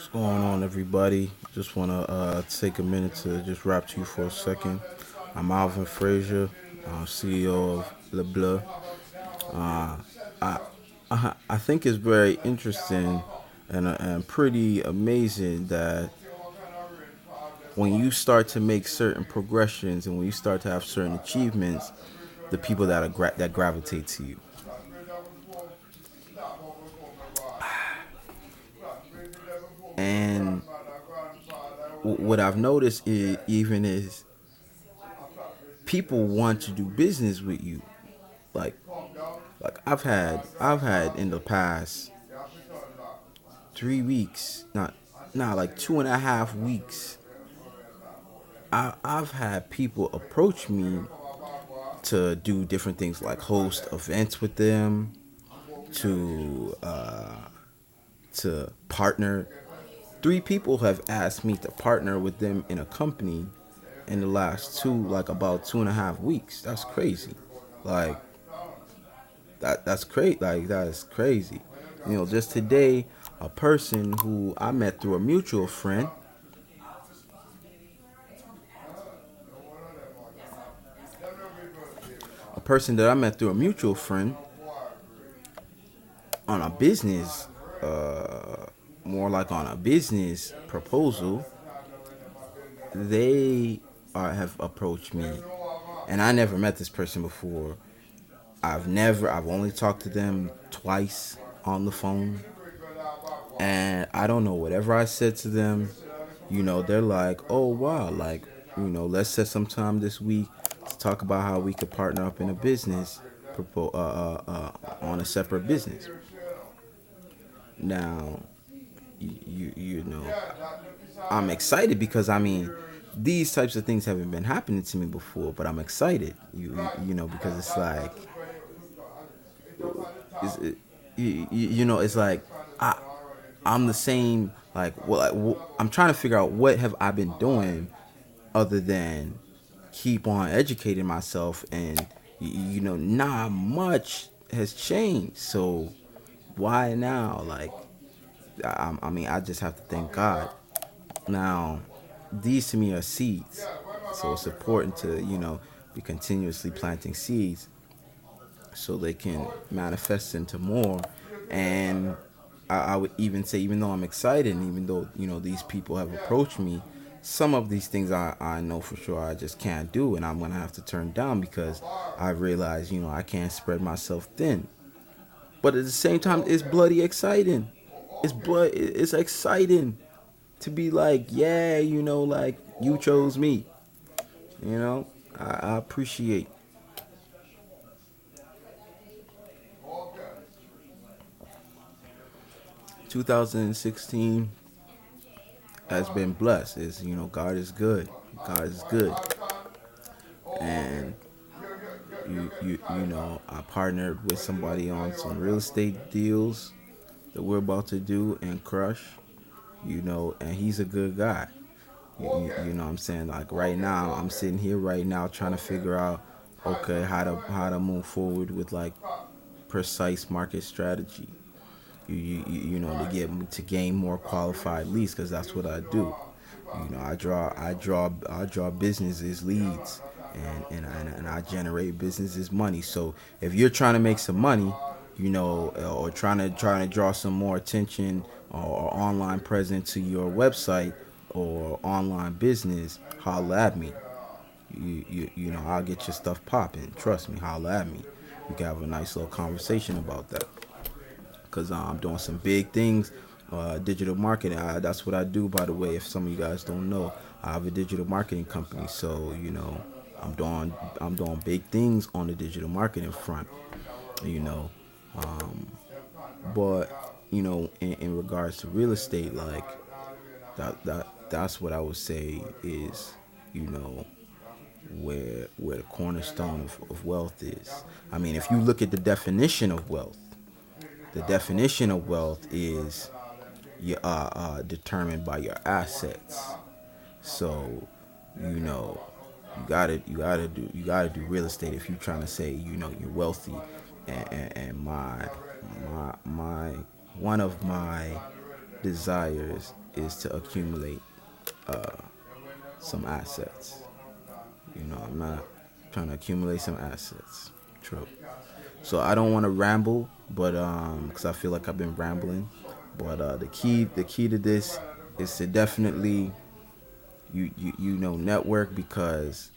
What's going on, everybody? Just want to take a minute to just rap to you for a second. I'm Alvin Frazier, CEO of Bleu. Uh, I, I think it's very interesting and pretty amazing that when you start to make certain progressions and when you start to have certain achievements, the people that gravitate to you. And what I've noticed is even is people want to do business with you. Like I've had in the past 3 weeks, not like 2.5 weeks. I've had people approach me to do different things like host events with them, to partner. 3 people have asked me to partner with them in a company in the last about 2.5 weeks. That's crazy. Like that's crazy. Like that's crazy. Just today, a person who I met through a mutual friend, a person that I met through a mutual friend on a business, more like on a business proposal, they have approached me, and I never met this person before. I've only talked to them twice on the phone, and I don't know whatever I said to them. They're like, oh wow, like, let's set some time this week to talk about how we could partner up in a business, on a separate business. Now, I'm excited because these types of things haven't been happening to me before, but I'm excited, because it's like, it's, it, it's like I, I'm the same. Like, well, I'm trying to figure out what have I been doing other than keep on educating myself, and not much has changed. So why now? Like, I just have to thank God. Now, these to me are seeds, so it's important to be continuously planting seeds so they can manifest into more. And I would even say, even though I'm excited, and even though these people have approached me, some of these things I know for sure I just can't do, and I'm gonna have to turn down because I realize I can't spread myself thin. But at the same time, it's bloody exciting. It's exciting to be like, yeah, like you chose me. You know, I appreciate. 2016 has been blessed. Is God is good. God is good, and I partnered with somebody on some real estate deals that we're about to do and crush. And he's a good guy. You know what I'm saying? Like right now, I'm sitting here right now trying to figure out, okay, how to move forward with like precise market strategy. To gain more qualified leads, because that's what I do. I draw businesses leads, and I generate businesses money. So if you're trying to make some money, or trying to draw some more attention or online presence to your website or online business, holla at me. I'll get your stuff popping. Trust me, holla at me. We can have a nice little conversation about that, because I'm doing some big things. Digital marketing. That's what I do, by the way. If some of you guys don't know, I have a digital marketing company. So I'm doing big things on the digital marketing front. You know, um, but in regards to real estate, like that's what I would say is you know where the cornerstone of wealth is. I mean, if you look at the definition of wealth, the definition of wealth is determined by your assets. So, you know, you gotta do real estate if you're trying to say you're wealthy. And my one of my desires is to accumulate some assets. I'm not trying to accumulate some assets. True. So I don't want to ramble, but because I feel like I've been rambling. But the key to this is to definitely network, because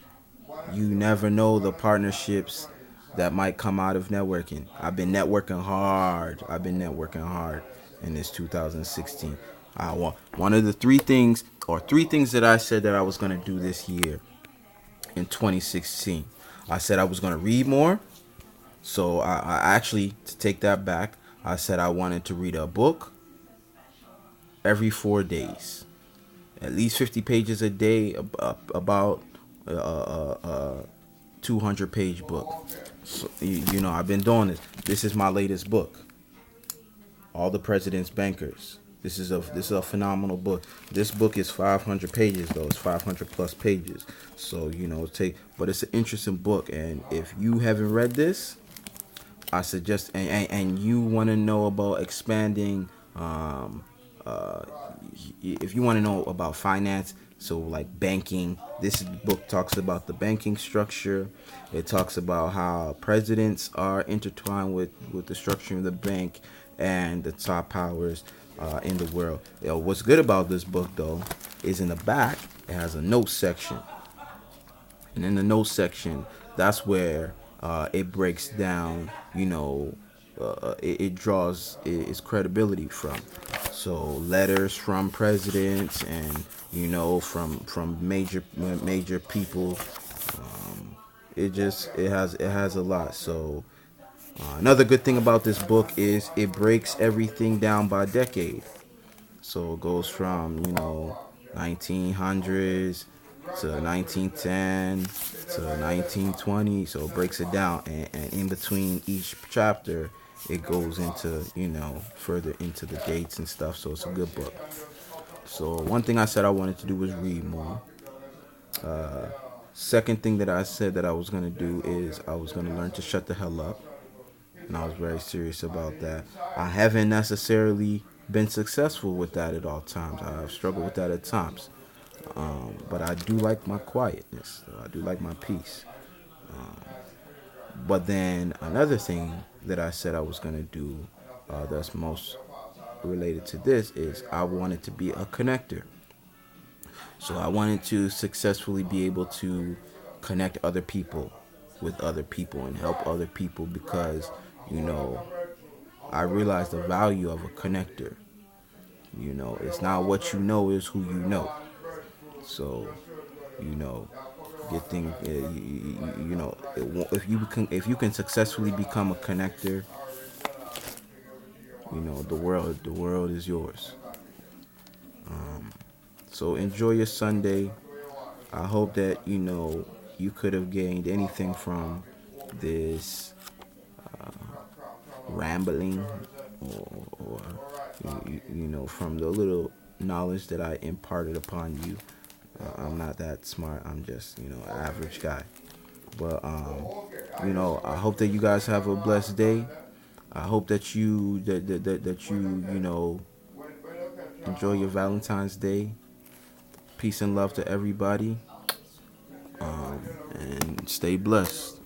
you never know the partnerships that might come out of networking. I've been networking hard. In this 2016. I want one of the three things that I said that I was gonna do this year in 2016. I said I was gonna read more. So I actually, to take that back, I said I wanted to read a book every 4 days, at least 50 pages a day, about a 200-page book. So, I've been doing this. This is my latest book, All the President's Bankers. This is a phenomenal book. This book is 500 pages though. It's 500 plus pages. So but it's an interesting book. And if you haven't read this, I suggest, and you want to know about expanding, if you want to know about finance, so like banking, this book talks about the banking structure. It talks about how presidents are intertwined with the structure of the bank and the top powers in the world. What's good about this book though is in the back it has a notes section, and in the notes section, that's where it breaks down. It draws its credibility from. So letters from presidents, and from major people. It has a lot. So another good thing about this book is it breaks everything down by decade. So it goes from 1900s to 1910 to 1920. So it breaks it down, and in between each chapter, it goes into further into the dates and stuff. So it's a good book. So one thing I said I wanted to do was read more. Second thing that I said that I was gonna do is I was gonna learn to shut the hell up, and I was very serious about that. I haven't necessarily been successful with that at all times. I've struggled with that at times. But I do like my quietness. I do like my peace. But then another thing that I said I was going to do, that's most related to this, is I wanted to be a connector. So I wanted to successfully be able to connect other people with other people and help other people, because, I realized the value of a connector. It's not what you know, is who you know. So, get things. If you can successfully become a connector, the world is yours. So enjoy your Sunday. I hope that you could have gained anything from this rambling, or from the little knowledge that I imparted upon you. I'm not that smart. I'm just an average guy. But I hope that you guys have a blessed day. I hope that you enjoy your Valentine's Day. Peace and love to everybody. And stay blessed.